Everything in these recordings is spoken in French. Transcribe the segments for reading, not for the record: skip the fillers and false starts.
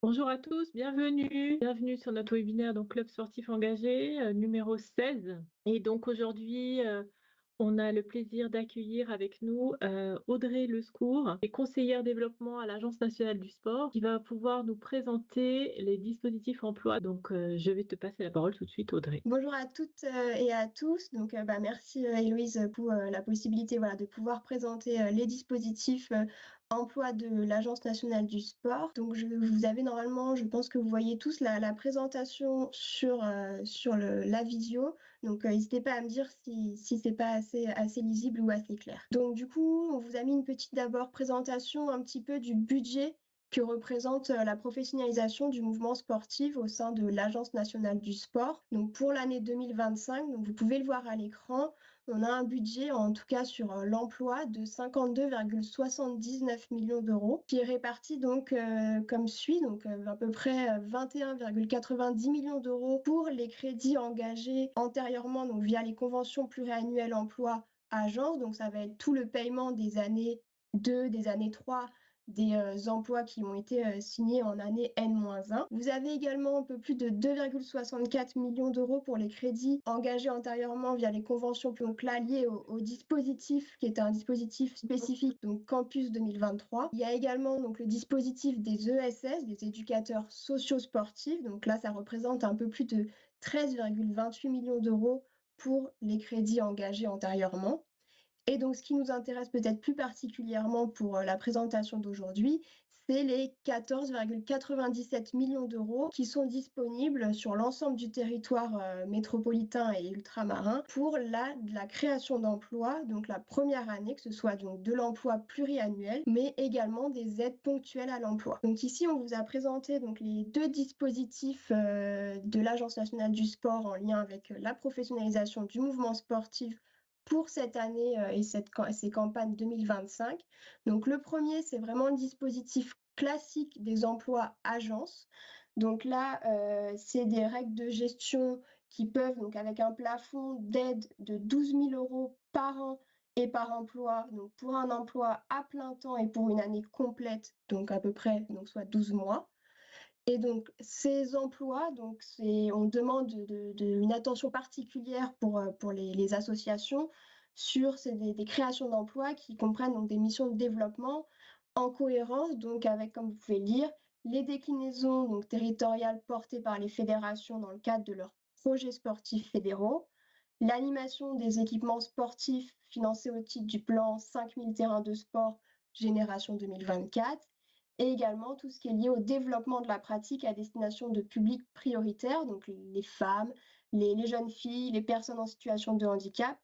Bonjour à tous, bienvenue sur notre webinaire donc Club sportif engagé, numéro 16. Et donc aujourd'hui, on a le plaisir d'accueillir avec nous, Audrey Lescour, qui est conseillère développement à l'Agence nationale du sport, qui va pouvoir nous présenter les dispositifs emploi. Donc, je vais te passer la parole tout de suite, Audrey. Bonjour à toutes et à tous. Donc, merci Héloïse pour la possibilité de pouvoir présenter les dispositifs emploi de l'Agence nationale du sport. Donc, vous avez normalement, je pense que vous voyez tous la présentation sur la visio. Donc, n'hésitez pas à me dire si c'est pas assez lisible ou assez clair. Donc, du coup, on vous a mis une petite d'abord présentation un petit peu du budget que représente la professionnalisation du mouvement sportif au sein de l'Agence nationale du sport. Donc pour l'année 2025, donc vous pouvez le voir à l'écran, on a un budget en tout cas sur l'emploi de 52,79 millions d'euros qui est réparti donc comme suit, donc à peu près 21,90 millions d'euros pour les crédits engagés antérieurement donc via les conventions pluriannuelles emploi agence, donc ça va être tout le paiement des années 2, des années 3, des emplois qui ont été signés en année N-1. Vous avez également un peu plus de 2,64 millions d'euros pour les crédits engagés antérieurement via les conventions donc là liées au dispositif qui est un dispositif spécifique, donc Campus 2023. Il y a également donc le dispositif des ESS, des éducateurs socio-sportifs. Donc là, ça représente un peu plus de 13,28 millions d'euros pour les crédits engagés antérieurement. Et donc, ce qui nous intéresse peut-être plus particulièrement pour la présentation d'aujourd'hui, c'est les 14,97 millions d'euros qui sont disponibles sur l'ensemble du territoire métropolitain et ultramarin pour la création d'emplois, donc la première année, que ce soit donc de l'emploi pluriannuel, mais également des aides ponctuelles à l'emploi. Donc ici, on vous a présenté donc les deux dispositifs de l'Agence nationale du sport en lien avec la professionnalisation du mouvement sportif pour cette année et ces campagnes 2025. Donc le premier, c'est vraiment le dispositif classique des emplois agences. Donc là, c'est des règles de gestion qui peuvent, donc avec un plafond d'aide de 12 000 euros par an et par emploi, donc pour un emploi à plein temps et pour une année complète, donc à peu près, donc soit 12 mois. Et donc, ces emplois, donc on demande une attention particulière pour les associations sur des créations d'emplois qui comprennent donc des missions de développement en cohérence, donc avec, comme vous pouvez le lire, les déclinaisons donc, territoriales portées par les fédérations dans le cadre de leurs projets sportifs fédéraux, l'animation des équipements sportifs financés au titre du plan 5000 terrains de sport Génération 2024, et également tout ce qui est lié au développement de la pratique à destination de publics prioritaires, donc les femmes, les jeunes filles, les personnes en situation de handicap,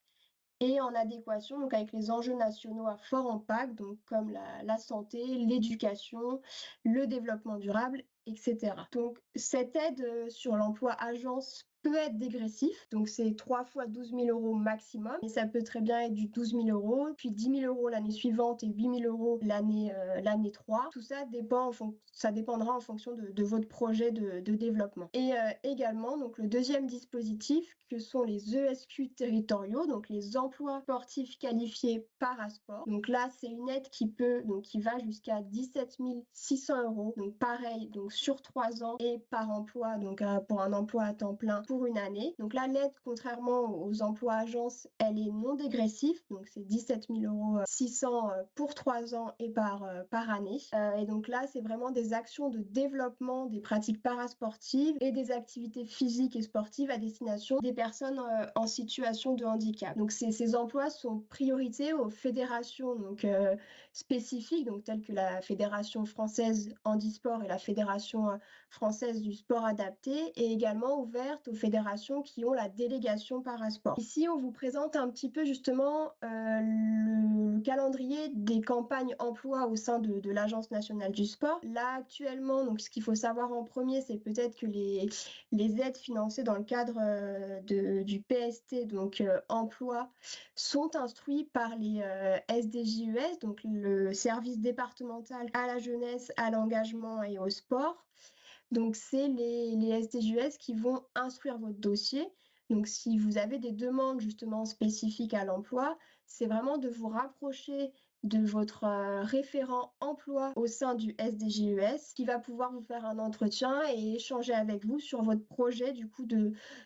et en adéquation donc, avec les enjeux nationaux à fort impact, donc comme la santé, l'éducation, le développement durable, etc. Donc cette aide sur l'emploi agence peut être dégressif, donc c'est 3 fois 12 000 euros maximum, et ça peut très bien être du 12 000 euros, puis 10 000 euros l'année suivante et 8 000 euros l'année 3. Tout ça ça dépendra en fonction de votre projet de développement. Et également, donc le deuxième dispositif, que sont les ESQ territoriaux, donc les emplois sportifs qualifiés parasport. Donc là, c'est une aide qui va jusqu'à 17 600 euros, donc pareil, donc sur 3 ans et par emploi, donc pour un emploi à temps plein pour une année. Donc là, l'aide, contrairement aux emplois agences, elle est non dégressive, donc c'est 17 600 pour 3 ans et par année. Et donc là, c'est vraiment des actions de développement des pratiques parasportives et des activités physiques et sportives à destination des personnes en situation de handicap. Donc ces emplois sont priorité aux fédérations spécifiques, donc telles que la Fédération française handisport et la Fédération française du sport adapté, et également ouvertes aux fédérations qui ont la délégation parasport. Ici, on vous présente un petit peu justement le calendrier des campagnes emploi au sein de l'Agence nationale du sport. Là, actuellement, donc ce qu'il faut savoir en premier, c'est peut-être que les aides financées dans le cadre du PST, donc emploi, sont instruites par les SDJES, donc le service départemental à la jeunesse, à l'engagement et au sport. Donc, c'est les SDJES qui vont instruire votre dossier. Donc, si vous avez des demandes justement spécifiques à l'emploi, c'est vraiment de vous rapprocher de votre référent emploi au sein du SDJES qui va pouvoir vous faire un entretien et échanger avec vous sur votre projet du coup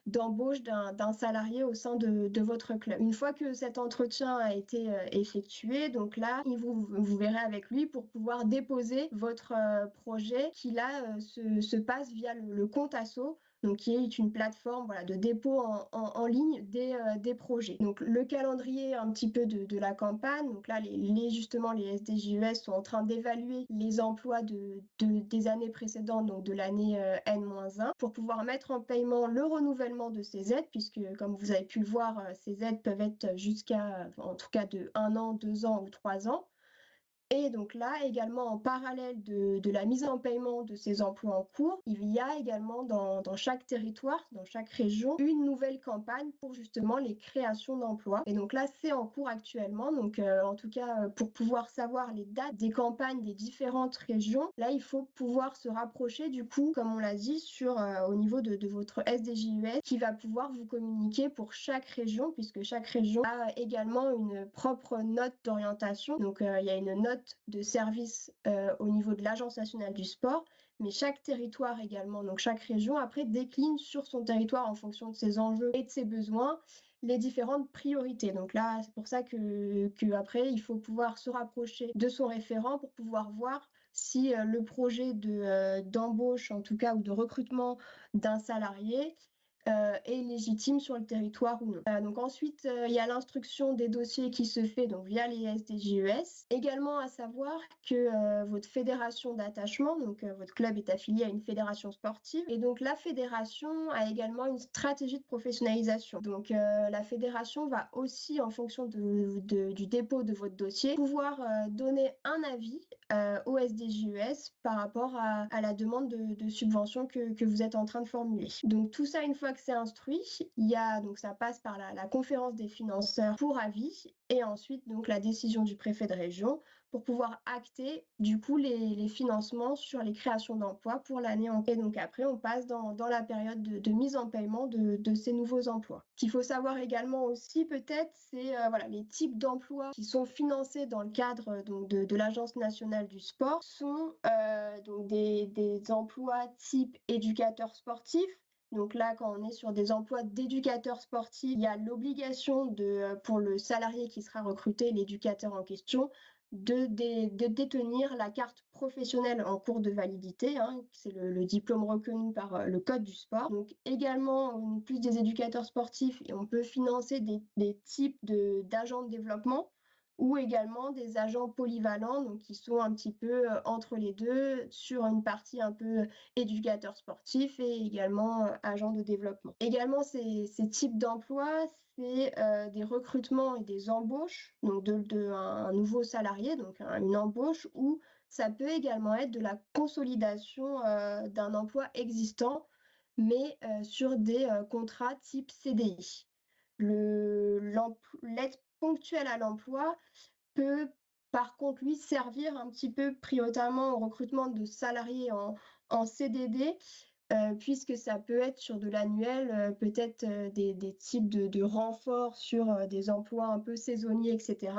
d'embauche d'un salarié au sein de votre club. Une fois que cet entretien a été effectué, donc là, vous verrez avec lui pour pouvoir déposer votre projet qui là se passe via le compte asso, donc qui est une plateforme voilà, de dépôt en ligne des projets. Donc le calendrier un petit peu de la campagne, donc là justement les SDJES sont en train d'évaluer les emplois des années précédentes, donc de l'année N-1, pour pouvoir mettre en paiement le renouvellement de ces aides, puisque comme vous avez pu le voir, ces aides peuvent être jusqu'à en tout cas de 1 an, 2 ans ou 3 ans. Et donc là, également en parallèle de la mise en paiement de ces emplois en cours, il y a également dans chaque territoire, dans chaque région, une nouvelle campagne pour justement les créations d'emplois. Et donc là, c'est en cours actuellement. Donc en tout cas, pour pouvoir savoir les dates des campagnes des différentes régions, là, il faut pouvoir se rapprocher du coup, comme on l'a dit, au niveau de votre SDJUS qui va pouvoir vous communiquer pour chaque région, puisque chaque région a également une propre note d'orientation. Donc il y a une note de service au niveau de l'Agence nationale du sport, mais chaque territoire également, donc chaque région après décline sur son territoire en fonction de ses enjeux et de ses besoins les différentes priorités. Donc là, c'est pour ça que après, il faut pouvoir se rapprocher de son référent pour pouvoir voir si le projet d'embauche, en tout cas, ou de recrutement d'un salarié est légitime sur le territoire ou non. Donc ensuite, il y a l'instruction des dossiers qui se fait donc via les SDJES. Également à savoir que votre fédération d'attachement, donc votre club est affilié à une fédération sportive, et donc la fédération a également une stratégie de professionnalisation. Donc la fédération va aussi, en fonction du dépôt de votre dossier, pouvoir donner un avis au SDJES par rapport à la demande de subvention que vous êtes en train de formuler. Donc tout ça, une fois que c'est instruit, donc ça passe par la conférence des financeurs pour avis et ensuite donc la décision du préfet de région pour pouvoir acter du coup les financements sur les créations d'emplois pour l'année en cours. Et donc après, on passe dans la période de mise en paiement de ces nouveaux emplois. Ce qu'il faut savoir également aussi peut-être, c'est voilà, les types d'emplois qui sont financés dans le cadre donc, de l'Agence nationale du sport sont donc des emplois type éducateur sportif. Donc là, quand on est sur des emplois d'éducateur sportif, il y a l'obligation pour le salarié qui sera recruté, l'éducateur en question, de détenir la carte professionnelle en cours de validité, hein, c'est le diplôme reconnu par le Code du sport. Donc également, en plus des éducateurs sportifs, on peut financer des types d'agents de développement ou également des agents polyvalents, donc qui sont un petit peu entre les deux, sur une partie un peu éducateur sportif et également agent de développement. Également, ces types d'emplois, c'est des recrutements et des embauches, donc un nouveau salarié, donc une embauche, ou ça peut également être de la consolidation d'un emploi existant, mais sur des contrats type CDI. L'aide ponctuelle à l'emploi peut par contre lui servir un petit peu prioritairement au recrutement de salariés en CDD, puisque ça peut être sur de l'annuel, peut-être des types de renforts sur des emplois un peu saisonniers, etc.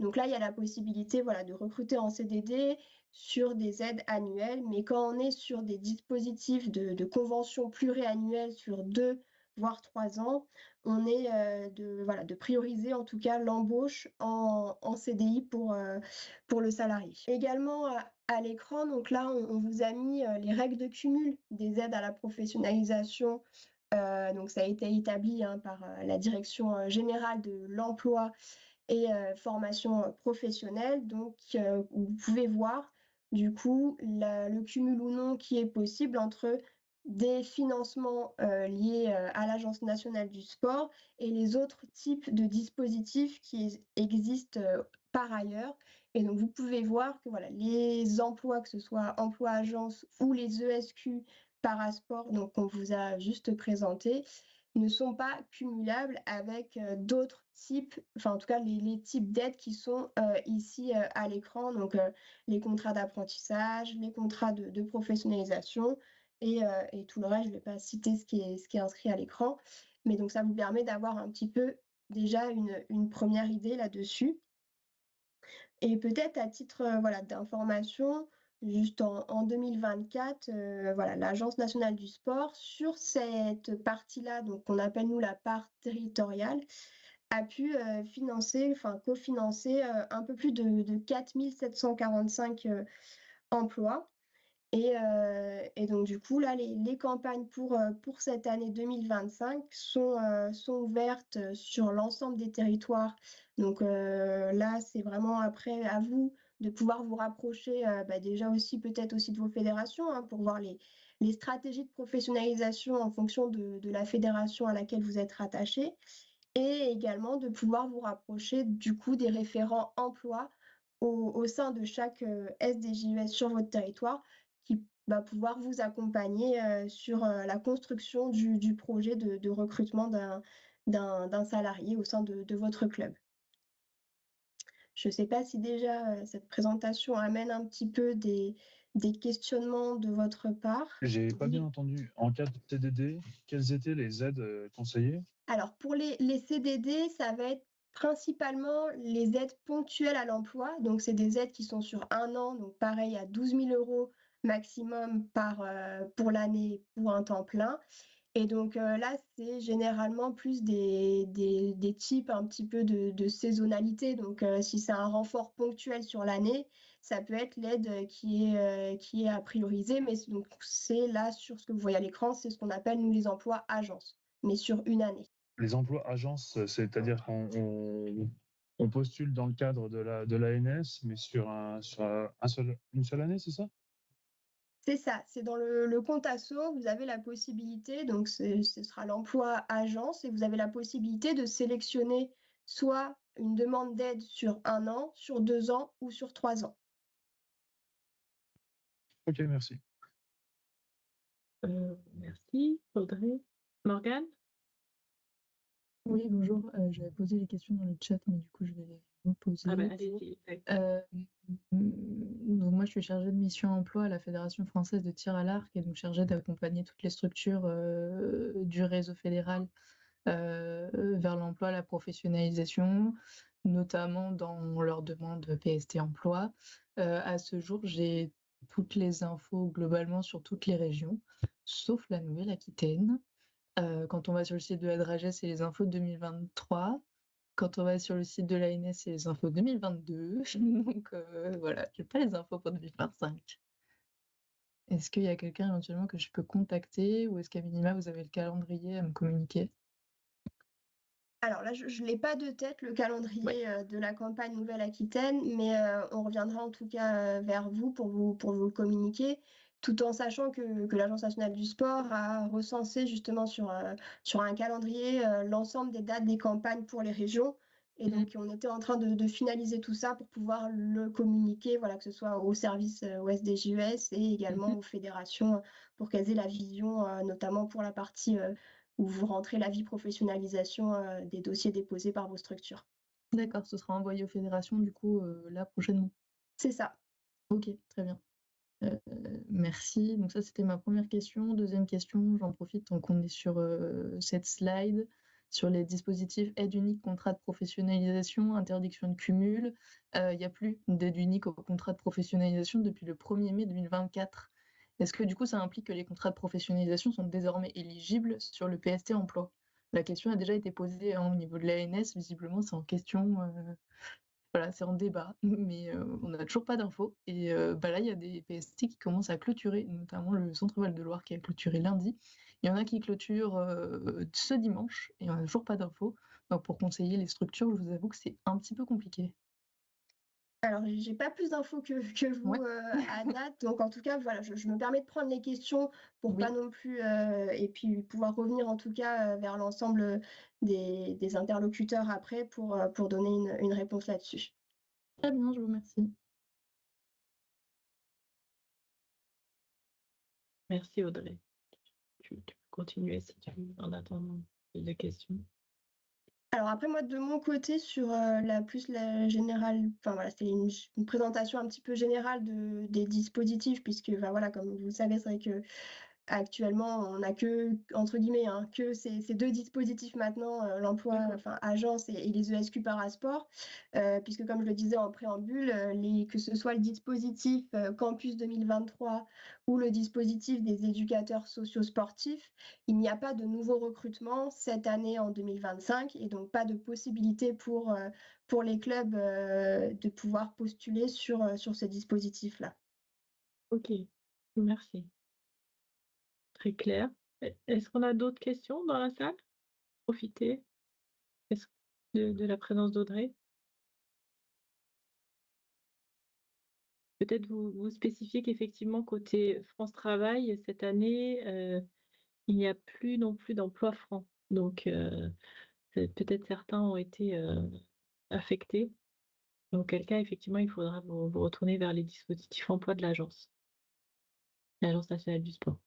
Donc là, il y a la possibilité voilà, de recruter en CDD sur des aides annuelles, mais quand on est sur des dispositifs de convention pluriannuelle sur 2 voire 3 ans, on est de prioriser en tout cas l'embauche en CDI pour le salarié. Également à l'écran, donc là on vous a mis les règles de cumul des aides à la professionnalisation. Donc ça a été établi hein, par la Direction générale de l'emploi et formation professionnelle. Donc vous pouvez voir du coup le cumul ou non qui est possible entre des financements liés à l'Agence nationale du sport et les autres types de dispositifs qui existent par ailleurs. Et donc, vous pouvez voir que voilà, les emplois, que ce soit emploi agence ou les ESQ parasport, donc qu'on vous a juste présenté, ne sont pas cumulables avec d'autres types, enfin en tout cas les types d'aides qui sont ici à l'écran, donc les contrats d'apprentissage, les contrats de professionnalisation, et tout le reste, je ne vais pas citer ce qui est inscrit à l'écran, mais donc ça vous permet d'avoir un petit peu déjà une première idée là-dessus. Et peut-être à titre voilà, d'information, juste en 2024, voilà, l'Agence nationale du sport, sur cette partie-là, donc qu'on appelle nous la part territoriale, a pu financer, enfin cofinancer un peu plus de 4 745 emplois. Et donc du coup, là, les campagnes pour cette année 2025 sont ouvertes sur l'ensemble des territoires. Donc là, c'est vraiment après à vous de pouvoir vous rapprocher déjà aussi peut-être aussi de vos fédérations hein, pour voir les stratégies de professionnalisation en fonction de la fédération à laquelle vous êtes rattaché et également de pouvoir vous rapprocher du coup des référents emploi au sein de chaque SDJUS sur votre territoire qui va pouvoir vous accompagner sur la construction du projet de recrutement d'un salarié au sein de votre club. Je ne sais pas si déjà cette présentation amène un petit peu des questionnements de votre part. J'ai pas bien entendu. En cas de CDD, quelles étaient les aides conseillées? Alors, pour les CDD, ça va être principalement les aides ponctuelles à l'emploi. Donc, c'est des aides qui sont sur 1 an, donc pareil à 12 000 € maximum pour l'année pour un temps plein. Et donc là, c'est généralement plus des types un petit peu de saisonnalité. Donc, si c'est un renfort ponctuel sur l'année, ça peut être l'aide qui est à prioriser. Mais donc, c'est là, sur ce que vous voyez à l'écran, c'est ce qu'on appelle, nous, les emplois agences, mais sur une année. Les emplois agences, c'est-à-dire qu'on postule dans le cadre de l'ANS, mais sur une seule année, c'est ça? C'est ça, c'est dans le compte asso, vous avez la possibilité, donc ce sera l'emploi agence, et vous avez la possibilité de sélectionner soit une demande d'aide sur 1 an, sur 2 ans ou sur 3 ans. Ok, merci. Merci, Audrey. Morgane? Oui, bonjour. J'avais posé les questions dans le chat, mais du coup, je vais les reposer. Ah ben, allez-y. Donc moi, je suis chargée de mission emploi à la Fédération française de tir à l'arc et donc chargée d'accompagner toutes les structures du réseau fédéral vers l'emploi, la professionnalisation, notamment dans leur demande PST emploi. À ce jour, j'ai toutes les infos globalement sur toutes les régions, sauf la Nouvelle-Aquitaine. Quand on va sur le site de la Dragès, c'est les infos de 2023. Quand on va sur le site de l'ANS, c'est les infos 2022. Donc voilà, j'ai pas les infos pour 2025. Est-ce qu'il y a quelqu'un éventuellement que je peux contacter ou est-ce qu'à minima vous avez le calendrier à me communiquer? Alors là, je ne l'ai pas de tête, le calendrier de la campagne Nouvelle-Aquitaine, mais on reviendra en tout cas vers vous pour vous le communiquer, tout en sachant que l'Agence nationale du sport a recensé justement sur un calendrier l'ensemble des dates des campagnes pour les régions. Et donc, on était en train de finaliser tout ça pour pouvoir le communiquer, voilà, que ce soit au service au SDJUS et également aux fédérations pour qu'elles aient la vision, notamment pour la partie où vous rentrez l'avis professionnalisation des dossiers déposés par vos structures. D'accord, ce sera envoyé aux fédérations du coup là prochainement. C'est ça. Ok, très bien. Merci. Donc ça, c'était ma première question. Deuxième question, j'en profite tant qu'on est sur cette slide, sur les dispositifs aide unique, contrat de professionnalisation, interdiction de cumul. Il n'y a plus d'aide unique au contrat de professionnalisation depuis le 1er mai 2024. Est-ce que du coup, ça implique que les contrats de professionnalisation sont désormais éligibles sur le PST emploi? La question a déjà été posée au niveau de l'ANS, visiblement c'est en question. Voilà, c'est en débat, mais on n'a toujours pas d'infos. Et là, il y a des PST qui commencent à clôturer, notamment le Centre Val de Loire qui a clôturé lundi. Il y en a qui clôturent ce dimanche et on n'a toujours pas d'infos. Donc pour conseiller les structures, je vous avoue que c'est un petit peu compliqué. Alors, j'ai pas plus d'infos que vous à date. Donc, en tout cas, voilà, je me permets de prendre les questions pour pas non plus, et puis pouvoir revenir en tout cas vers l'ensemble des interlocuteurs après pour donner une réponse là-dessus. Très bien, je vous remercie. Merci Audrey. Tu peux continuer si tu veux en attendant des questions. Alors après moi de mon côté sur la générale, enfin voilà, c'était une présentation un petit peu générale des dispositifs puisque voilà, comme vous le savez, c'est vrai que actuellement, on n'a que, entre guillemets, hein, que ces deux dispositifs maintenant, l'emploi, enfin agence et les ESQ parasport, puisque comme je le disais en préambule, que ce soit le dispositif Campus 2023 ou le dispositif des éducateurs socio-sportifs, il n'y a pas de nouveaux recrutements cette année en 2025 et donc pas de possibilité pour les clubs de pouvoir postuler sur ces dispositifs-là. Ok, merci. Très clair. Est-ce qu'on a d'autres questions dans la salle? Profitez de la présence d'Audrey. Peut-être vous spécifiez qu'effectivement, côté France Travail, cette année, il n'y a plus non plus d'emploi franc. Donc, peut-être certains ont été affectés. Auquel cas, effectivement, il faudra vous retourner vers les dispositifs emploi de l'Agence nationale du sport.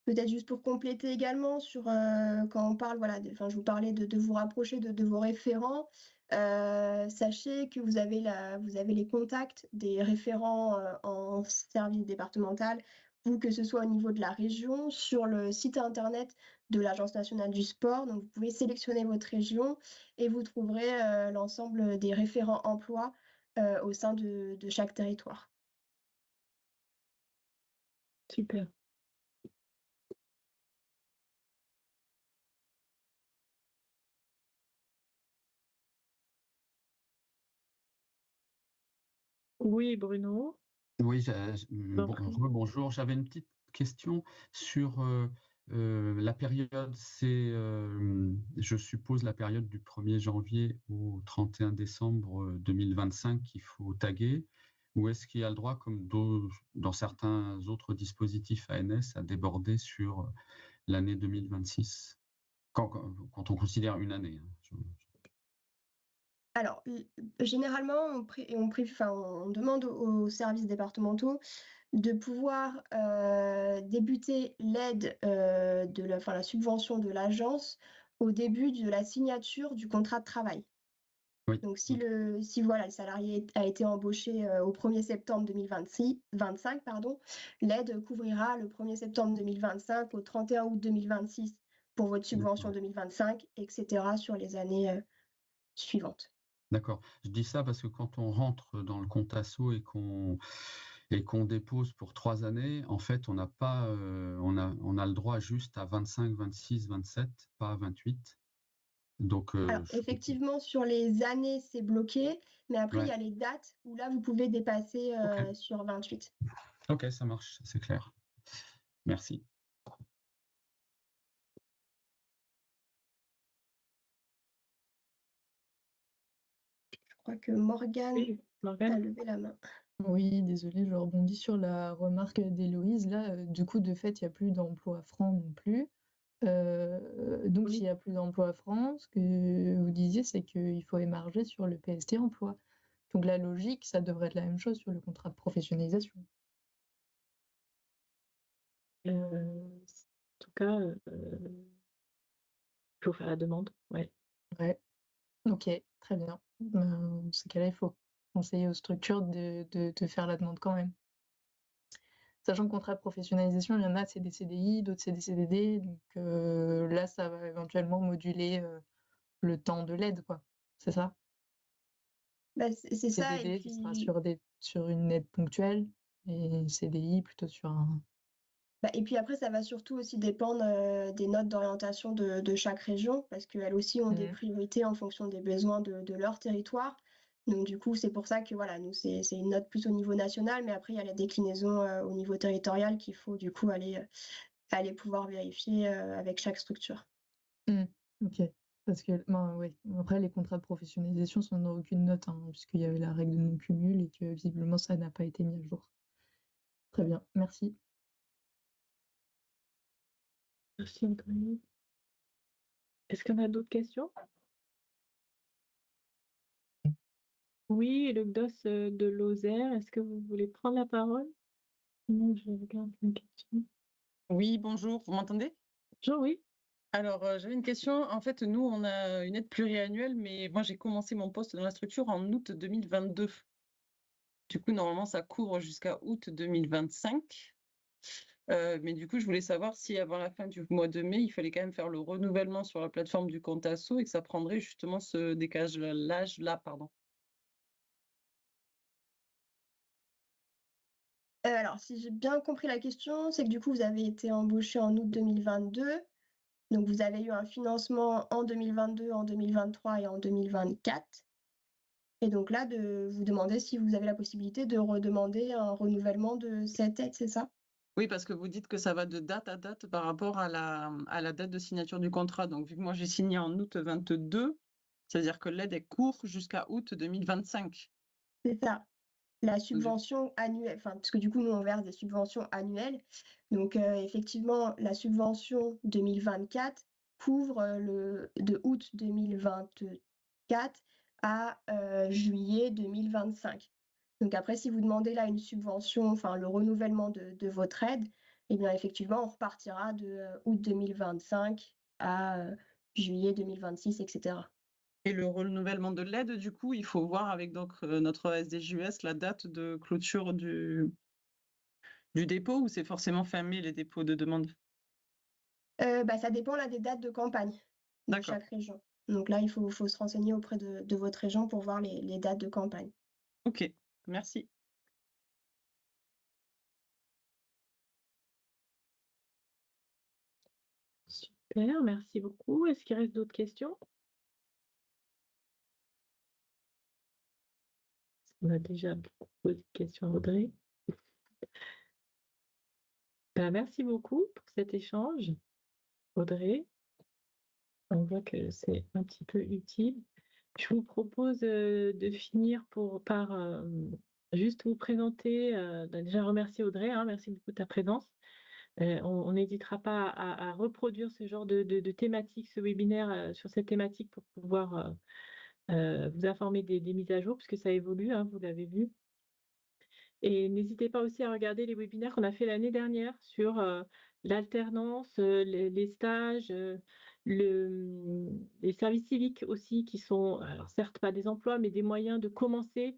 Peut-être juste pour compléter également sur quand on parle, voilà, je vous parlais de vous rapprocher de vos référents. Sachez que vous avez les contacts des référents en service départemental, ou que ce soit au niveau de la région, sur le site internet de l'Agence nationale du sport. Donc vous pouvez sélectionner votre région et vous trouverez l'ensemble des référents emploi au sein de chaque territoire. Super. Oui, Bruno. Oui, bonjour. J'avais une petite question sur la période. C'est, je suppose, la période du 1er janvier au 31 décembre 2025 qu'il faut taguer. Ou est-ce qu'il y a le droit, comme dans certains autres dispositifs ANS, à déborder sur l'année 2026 quand on considère une année, hein. Alors, généralement, on demande aux services départementaux de pouvoir débuter l'aide la subvention de l'agence au début de la signature du contrat de travail. Oui. Donc, si le salarié a été embauché au 1er septembre 2025, l'aide couvrira le 1er septembre 2025 au 31 août 2026 pour votre subvention 2025, etc. sur les années suivantes. D'accord. Je dis ça parce que quand on rentre dans le compte asso et qu'on dépose pour 3 années, en fait, on n'a pas, on a le droit juste à 25, 26, 27, pas à 28. Donc, Alors, effectivement, sur les années, c'est bloqué, mais après, il y a les dates où là, vous pouvez dépasser sur 28. Ok, ça marche, c'est clair. Merci. Je crois que Morgane a levé la main. Oui, désolée, je rebondis sur la remarque d'Héloïse. Là, du coup, de fait, il n'y a plus d'emploi franc non plus. Donc, s'il n'y a plus d'emploi franc, ce que vous disiez, c'est qu'il faut émarger sur le PST emploi. Donc, la logique, ça devrait être la même chose sur le contrat de professionnalisation. En tout cas, il faut faire la demande. Ouais. Ok, très bien. Dans ce cas-là, il faut conseiller aux structures de faire la demande quand même. Sachant que contrat de professionnalisation, il y en a, c'est des CDI, d'autres, c'est des CDD. Donc là, ça va éventuellement moduler le temps de l'aide, quoi. C'est ça? C'est ça. CDD, Et ce sera puis... sur une aide ponctuelle, et CDI plutôt sur un... Et puis après, ça va surtout aussi dépendre des notes d'orientation de chaque région, parce qu'elles aussi ont des priorités en fonction des besoins de leur territoire. Donc du coup, c'est pour ça que voilà, nous, c'est une note plus au niveau national, mais après, il y a la déclinaison au niveau territorial qu'il faut du coup aller pouvoir vérifier avec chaque structure. Ok. Parce que, oui. Après, les contrats de professionnalisation sont dans aucune note, hein, puisqu'il y avait la règle de non-cumul et que visiblement, ça n'a pas été mis à jour. Très bien, merci. Merci, Audrey. Est-ce qu'on a d'autres questions? Oui, le GDOS de Lozère, est-ce que vous voulez prendre la parole? Non, je regarde la question. Oui, bonjour, vous m'entendez? Bonjour, oui. Alors, j'avais une question. En fait, nous, on a une aide pluriannuelle, mais moi, j'ai commencé mon poste dans la structure en août 2022. Du coup, normalement, ça couvre jusqu'à août 2025. Mais du coup, je voulais savoir si avant la fin du mois de mai, il fallait quand même faire le renouvellement sur la plateforme du compte asso et que ça prendrait justement ce décalage-là, pardon. Alors, si j'ai bien compris la question, c'est que du coup, vous avez été embauché en août 2022. Donc, vous avez eu un financement en 2022, en 2023 et en 2024. Et donc là, de vous demander si vous avez la possibilité de redemander un renouvellement de cette aide, c'est ça? Oui, parce que vous dites que ça va de date à date par rapport à la date de signature du contrat. Donc, vu que moi, j'ai signé en août 22, c'est-à-dire que l'aide est court jusqu'à août 2025. C'est ça. La Donc, subvention annuelle, enfin, parce que du coup, nous, on verse des subventions annuelles. Donc, effectivement, la subvention 2024 couvre de août 2024 à juillet 2025. Donc, après, si vous demandez là une subvention, enfin, le renouvellement de votre aide, eh bien, effectivement, on repartira de août 2025 à juillet 2026, etc. Et le renouvellement de l'aide, du coup, il faut voir avec donc, notre SDJUS la date de clôture du dépôt ou c'est forcément fin mai les dépôts de demande? Ça dépend là des dates de campagne de D'accord. chaque région. Donc là, il faut se renseigner auprès de votre région pour voir les dates de campagne. Ok, merci. Super, merci beaucoup. Est-ce qu'il reste d'autres questions? On a déjà posé de questions à Audrey. Merci beaucoup pour cet échange, Audrey. On voit que c'est un petit peu utile. Je vous propose de finir par juste vous présenter, déjà remercier Audrey, hein, merci beaucoup de ta présence. On n'hésitera pas à reproduire ce genre de thématique, ce webinaire sur cette thématique pour pouvoir vous informer des mises à jour, puisque ça évolue, hein, vous l'avez vu. Et n'hésitez pas aussi à regarder les webinaires qu'on a fait l'année dernière sur l'alternance, les stages, les services civiques aussi, qui sont, alors certes pas des emplois, mais des moyens de commencer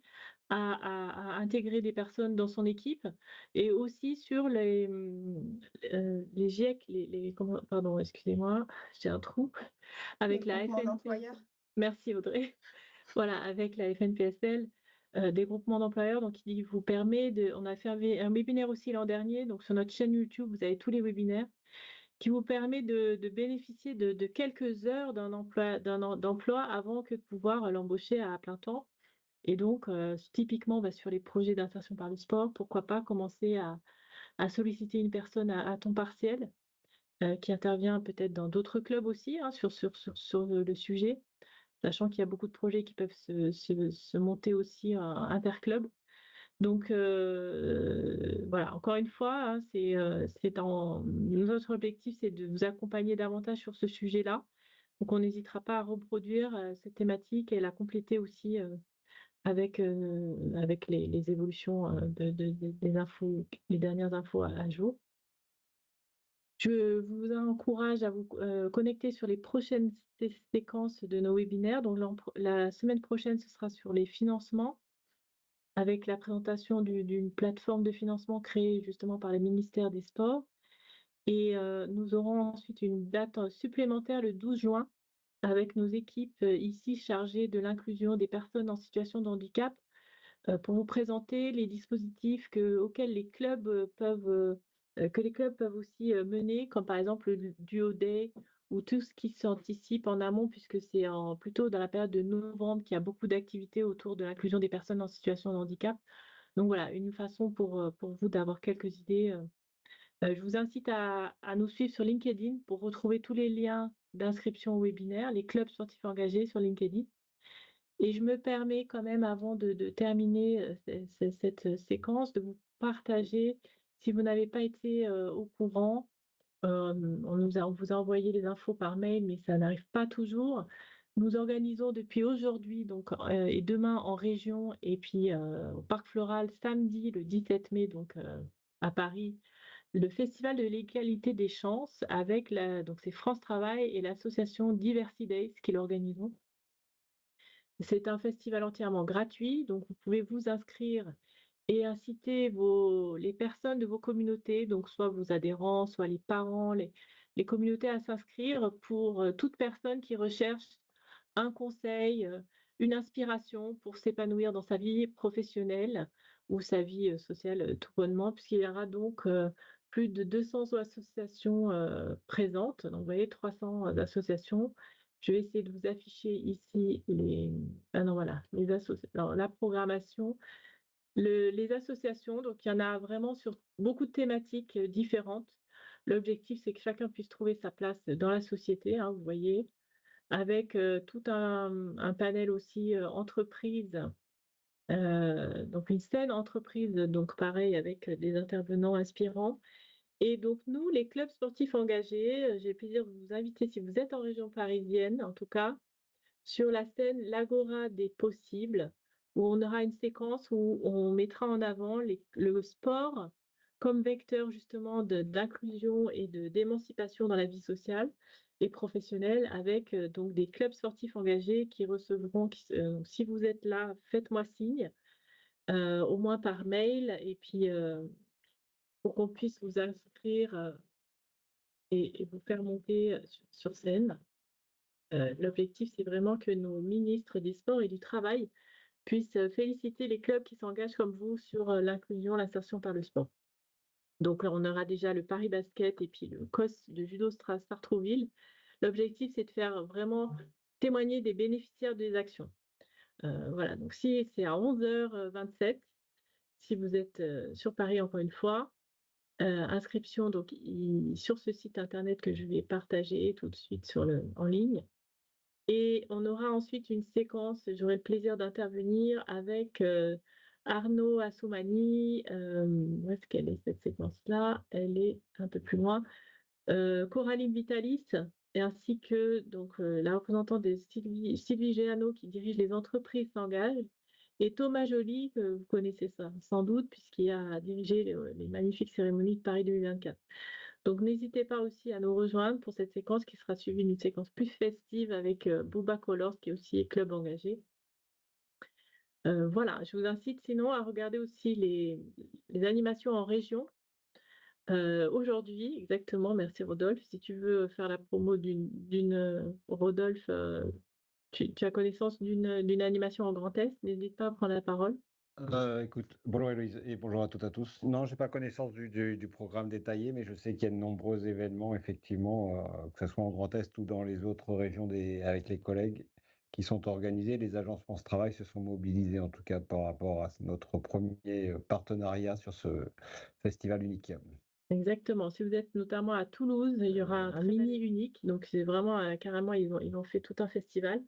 à intégrer des personnes dans son équipe. Et aussi sur les GIEC, pardon, excusez-moi, j'ai un trou, avec la groupements FNP. d'employeurs. Merci Audrey. Voilà, avec la FNPSL, des groupements d'employeurs, donc qui vous permet on a fait un webinaire aussi l'an dernier, donc sur notre chaîne YouTube, vous avez tous les webinaires, qui vous permet de bénéficier de quelques heures d'emploi avant que de pouvoir l'embaucher à plein temps. Et donc, typiquement, sur les projets d'insertion par le sport, pourquoi pas commencer à solliciter une personne à temps partiel, qui intervient peut-être dans d'autres clubs aussi, hein, sur le sujet, sachant qu'il y a beaucoup de projets qui peuvent se monter aussi interclub. Donc voilà, encore une fois, hein, notre objectif, c'est de vous accompagner davantage sur ce sujet-là. Donc on n'hésitera pas à reproduire cette thématique et la compléter aussi avec les évolutions des infos, les dernières infos à jour. Je vous encourage à vous connecter sur les prochaines séquences de nos webinaires. Donc la semaine prochaine, ce sera sur les financements, avec la présentation d'une plateforme de financement créée justement par le ministère des Sports. Et nous aurons ensuite une date supplémentaire le 12 juin avec nos équipes ici chargées de l'inclusion des personnes en situation de handicap, pour vous présenter les dispositifs auxquels les clubs peuvent aussi mener, comme par exemple le Duo Day ou tout ce qui s'anticipe en amont, puisque c'est plutôt dans la période de novembre qu'il y a beaucoup d'activités autour de l'inclusion des personnes en situation de handicap. Donc voilà, une façon pour vous d'avoir quelques idées. Je vous incite à nous suivre sur LinkedIn pour retrouver tous les liens d'inscription au webinaire, les clubs sportifs engagés sur LinkedIn. Et je me permets quand même, avant de terminer cette séquence, de vous partager, si vous n'avez pas été au courant, on vous a envoyé les infos par mail, mais ça n'arrive pas toujours. Nous organisons depuis aujourd'hui donc, et demain en région, et puis au Parc Floral samedi le 17 mai donc, à Paris, le Festival de l'égalité des chances avec donc c'est France Travail et l'association Diversity Days qui l'organisent. C'est un festival entièrement gratuit, donc vous pouvez vous inscrire et inciter les personnes de vos communautés, donc soit vos adhérents, soit les parents, les communautés à s'inscrire pour toute personne qui recherche un conseil, une inspiration pour s'épanouir dans sa vie professionnelle ou sa vie sociale tout bonnement, puisqu'il y aura donc plus de 200 associations présentes. Donc, vous voyez, 300 associations. Je vais essayer de vous afficher ici ah non, voilà, la programmation. Les associations, donc il y en a vraiment sur beaucoup de thématiques différentes. L'objectif, c'est que chacun puisse trouver sa place dans la société, hein, vous voyez, avec tout un panel aussi entreprise, donc une scène entreprise, donc pareil, avec des intervenants inspirants. Et donc nous, les clubs sportifs engagés, j'ai le plaisir de vous inviter, si vous êtes en région parisienne, en tout cas, sur la scène l'Agora des possibles, où on aura une séquence où on mettra en avant le sport comme vecteur justement d'inclusion et d'émancipation dans la vie sociale et professionnelle, avec donc des clubs sportifs engagés qui recevront, si vous êtes là, faites-moi signe, au moins par mail, et puis pour qu'on puisse vous inscrire et vous faire monter sur scène. L'objectif, c'est vraiment que nos ministres des Sports et du Travail puissent féliciter les clubs qui s'engagent comme vous sur l'inclusion, l'insertion par le sport. Donc là, on aura déjà le Paris Basket et puis le COS de judo Sartrouville. L'objectif, c'est de faire vraiment témoigner des bénéficiaires des actions. Voilà, donc si c'est à 11h27, si vous êtes sur Paris, encore une fois, inscription donc sur ce site internet que je vais partager tout de suite en ligne. Et on aura ensuite une séquence, j'aurai le plaisir d'intervenir avec Arnaud Assoumani. Où est-ce qu'elle est cette séquence-là? Elle est un peu plus loin. Coraline Vitalis, et ainsi que donc, la représentante de Sylvie Géano qui dirige les entreprises s'engagent, et Thomas Joly, que vous connaissez ça sans doute, puisqu'il a dirigé les magnifiques cérémonies de Paris 2024. Donc n'hésitez pas aussi à nous rejoindre pour cette séquence qui sera suivie d'une séquence plus festive avec Booba Colors, qui est aussi club engagé. Voilà, je vous incite sinon à regarder aussi les animations en région. Aujourd'hui, exactement, merci Rodolphe. Si tu veux faire la promo Rodolphe, tu as connaissance d'une animation en Grand Est, n'hésite pas à prendre la parole. Écoute, bonjour Héloïse et bonjour à toutes et à tous. Non, j'ai pas connaissance du programme détaillé, mais je sais qu'il y a de nombreux événements, effectivement, que ce soit en Grand Est ou dans les autres régions avec les collègues qui sont organisés. Les agences France Travail se sont mobilisées, en tout cas, par rapport à notre premier partenariat sur ce festival unique. Exactement. Si vous êtes notamment à Toulouse, il y aura un mini unique. Donc, c'est vraiment carrément, ils ont fait tout un festival.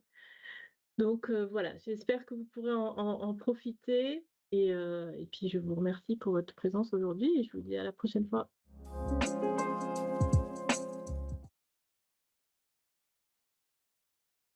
Donc, voilà, j'espère que vous pourrez en profiter. Et puis, je vous remercie pour votre présence aujourd'hui et je vous dis à la prochaine fois.